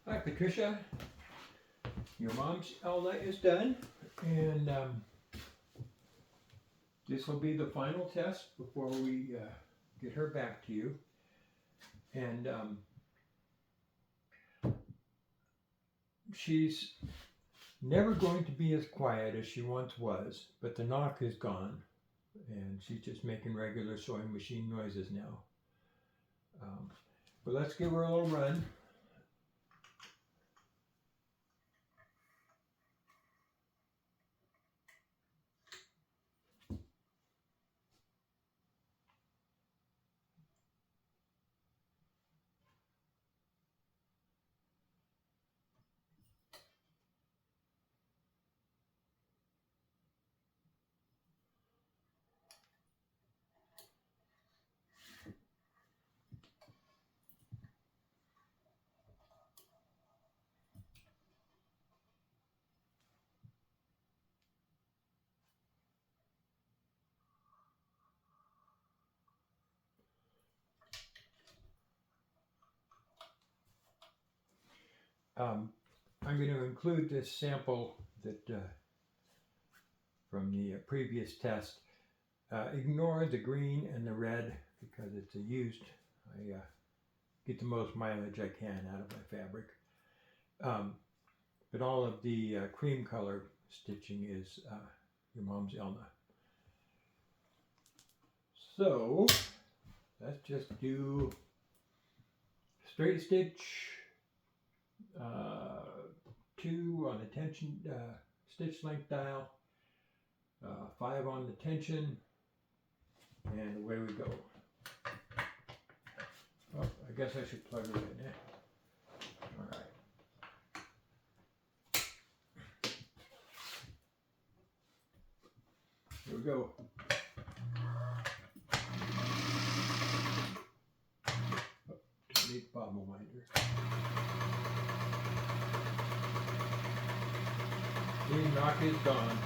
Hi, Patricia. Your mom's Elna is done, and this will be the final test before we get her back to you. And she's never going to be as quiet as she once was, but the knock is gone, and she's just making regular sewing machine noises now. But let's give her a little run. I'm going to include this sample that from the previous test. Ignore the green and the red because it's a used. I get the most mileage I can out of my fabric. But all of the cream color stitching is your mom's Elna. So let's just do straight stitch, 2 on the tension stitch length dial, 5 on the tension, and away we go. Oh, I guess I should plug it in there. All right. Here we go. Oh, need bottom winder. The knock is gone.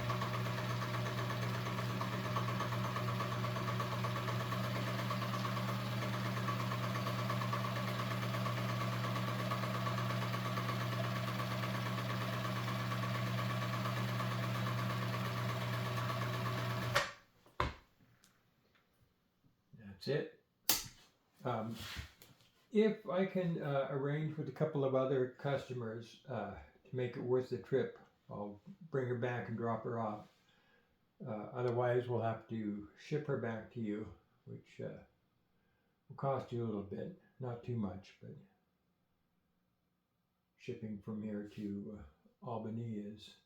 That's it. If I can arrange with a couple of other customers to make it worth the trip, I'll bring her back and drop her off. Otherwise, we'll have to ship her back to you, which will cost you a little bit. Not too much, but shipping from here to Albany is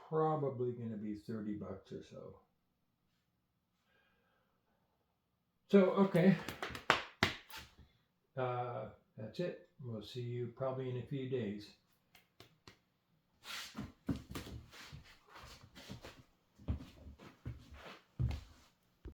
probably going to be $30 or so. So, okay. That's it. We'll see you probably in a few days.